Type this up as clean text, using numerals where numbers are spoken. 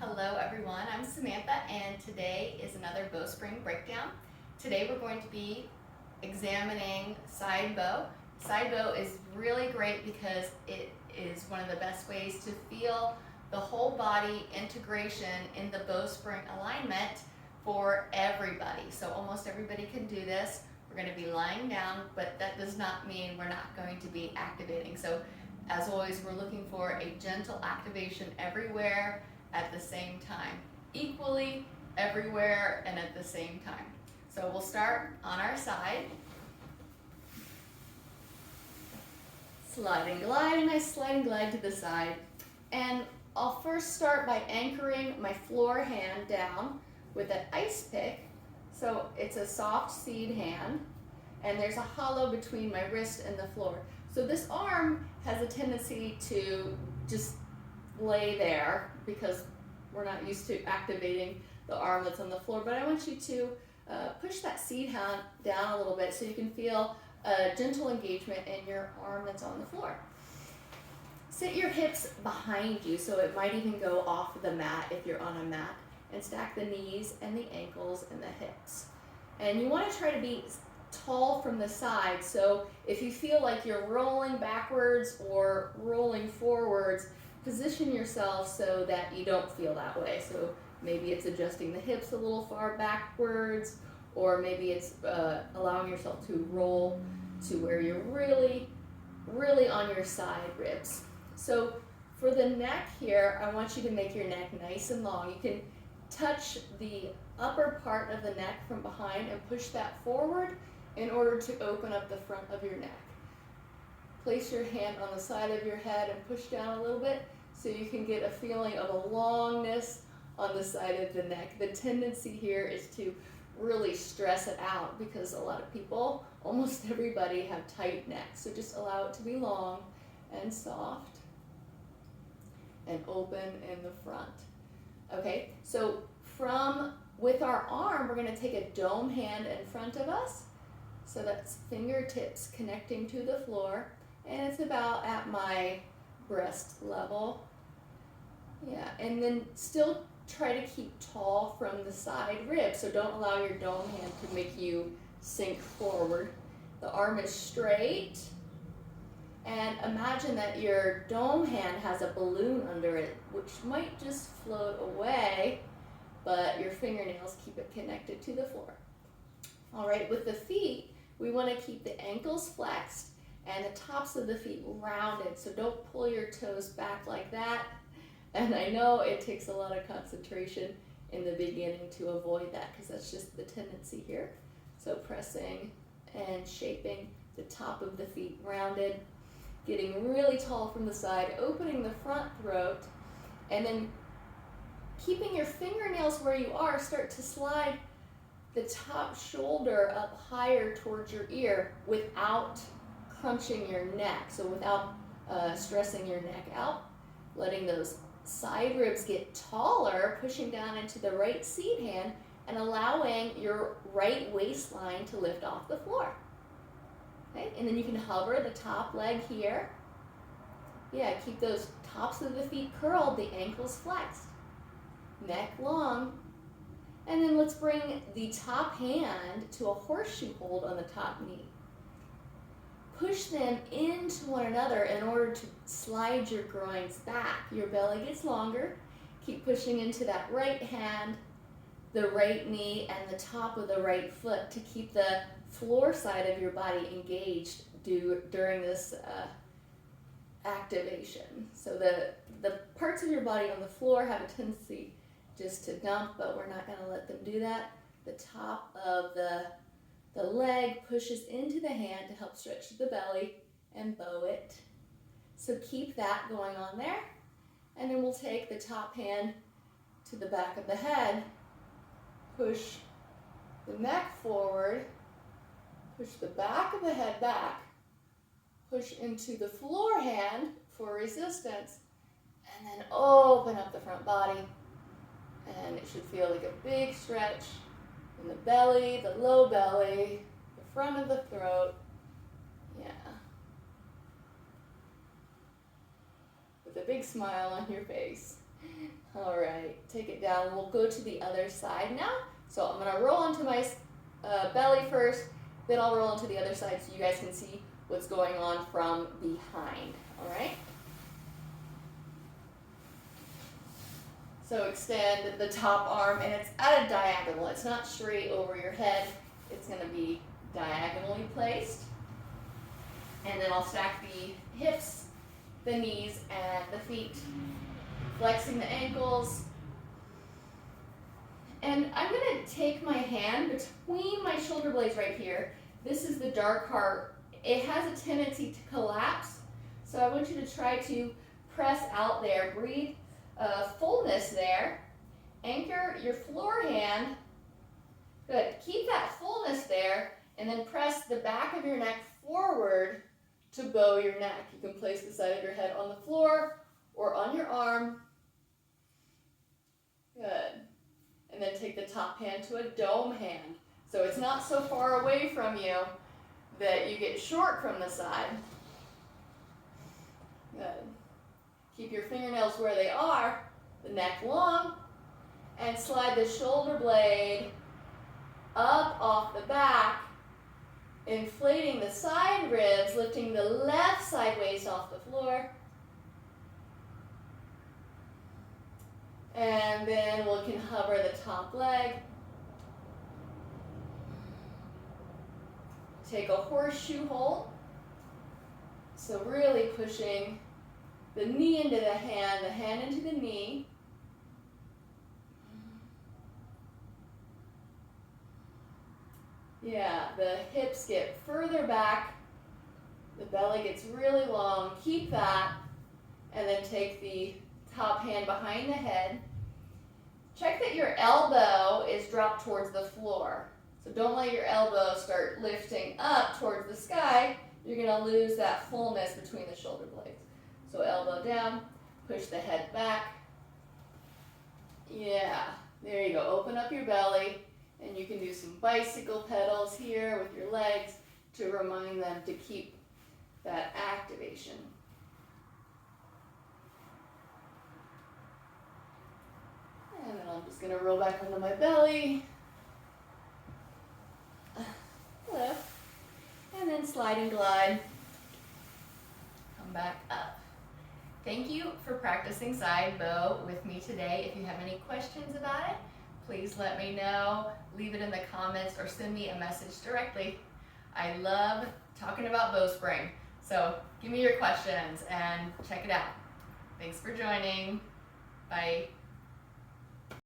Hello everyone, I'm Samantha and today is another Bowspring breakdown. Today we're going to be examining side bow. Side bow is really great because it is one of the best ways to feel the whole body integration in the bowspring alignment for everybody. So almost everybody can do this. We're going to be lying down, but that does not mean we're not going to be activating. So as always, we're looking for a gentle activation everywhere at the same time, equally everywhere and at the same time. So we'll start on our side. Slide and glide, a nice slide and glide to the side. And I'll first start by anchoring my floor hand down with an ice pick. So it's a soft seed hand, and there's a hollow between my wrist and the floor. So this arm has a tendency to just lay there because we're not used to activating the arm that's on the floor, but I want you to push that seed hand down a little bit so you can feel a gentle engagement in your arm that's on the floor. Sit your hips behind you, so it might even go off the mat if you're on a mat, and stack the knees and the ankles and the hips. And you want to try to be tall from the side, so if you feel like you're rolling backwards or rolling forwards, position yourself so that you don't feel that way. So maybe it's adjusting the hips a little far backwards, or maybe it's allowing yourself to roll to where you're really on your side ribs. So for the neck here, I want you to make your neck nice and long. You can touch the upper part of the neck from behind and push that forward in order to open up the front of your neck. Place your hand on the side of your head and push down a little bit so you can get a feeling of a longness on the side of the neck. The tendency here is to really stress it out because a lot of people, almost everybody, have tight necks. So just allow it to be long and soft and open in the front. Okay, so with our arm, we're going to take a dome hand in front of us. So that's fingertips connecting to the floor, and it's about at my breast level. Yeah, and then still try to keep tall from the side ribs, so don't allow your dome hand to make you sink forward. The arm is straight, and imagine that your dome hand has a balloon under it, which might just float away, but your fingernails keep it connected to the floor. All right, with the feet, we want to keep the ankles flexed and the tops of the feet rounded, so don't pull your toes back like that. And I know it takes a lot of concentration in the beginning to avoid that because that's just the tendency here. So pressing and shaping the top of the feet rounded, getting really tall from the side, opening the front throat, and then keeping your fingernails where you are, start to slide the top shoulder up higher towards your ear without crunching your neck, so without stressing your neck out, letting those side ribs get taller, pushing down into the right seed hand, and allowing your right waistline to lift off the floor. Okay, and then you can hover the top leg here. Yeah, keep those tops of the feet curled, the ankles flexed, neck long. And then let's bring the top hand to a horseshoe hold on the top knee. Push them into one another in order to slide your groins back. Your belly gets longer. Keep pushing into that right hand, the right knee, and the top of the right foot to keep the floor side of your body engaged during this activation. So the parts of your body on the floor have a tendency just to dump, but we're not going to let them do that. The top of the leg pushes into the hand to help stretch the belly and bow it. So keep that going on there. And then we'll take the top hand to the back of the head, push the neck forward, push the back of the head back, push into the floor hand for resistance, and then open up the front body. And it should feel like a big stretch in the belly, the low belly, the front of the throat. Yeah. With a big smile on your face. All right, take it down. We'll go to the other side now. So I'm gonna roll onto my belly first, then I'll roll onto the other side so you guys can see what's going on from behind, all right? So extend the top arm, and it's at a diagonal. It's not straight over your head. It's gonna be diagonally placed. And then I'll stack the hips, the knees, and the feet, flexing the ankles. And I'm gonna take my hand between my shoulder blades right here. This is the dark part. It has a tendency to collapse. So I want you to try to press out there. Breathe fullness there. Anchor your floor hand. Good. Keep that fullness there, and then press the back of your neck forward to bow your neck. You can place the side of your head on the floor or on your arm. Good. And then take the top hand to a dome hand. So it's not so far away from you that you get short from the side. Good. Keep your fingernails where they are, the neck long, and slide the shoulder blade up off the back, inflating the side ribs, lifting the left side waist off the floor. And then we can hover the top leg. Take a horseshoe hold. So really pushing the knee into the hand into the knee. Yeah, the hips get further back. The belly gets really long. Keep that. And then take the top hand behind the head. Check that your elbow is dropped towards the floor. So don't let your elbow start lifting up towards the sky. You're going to lose that fullness between the shoulder blades. So elbow down, push the head back. Yeah, there you go. Open up your belly, and you can do some bicycle pedals here with your legs to remind them to keep that activation. And then I'm just going to roll back onto my belly. Lift. And then slide and glide. Come back up. Thank you for practicing side bow with me today. If you have any questions about it, please let me know. Leave it in the comments or send me a message directly. I love talking about Bowspring. So give me your questions and check it out. Thanks for joining. Bye.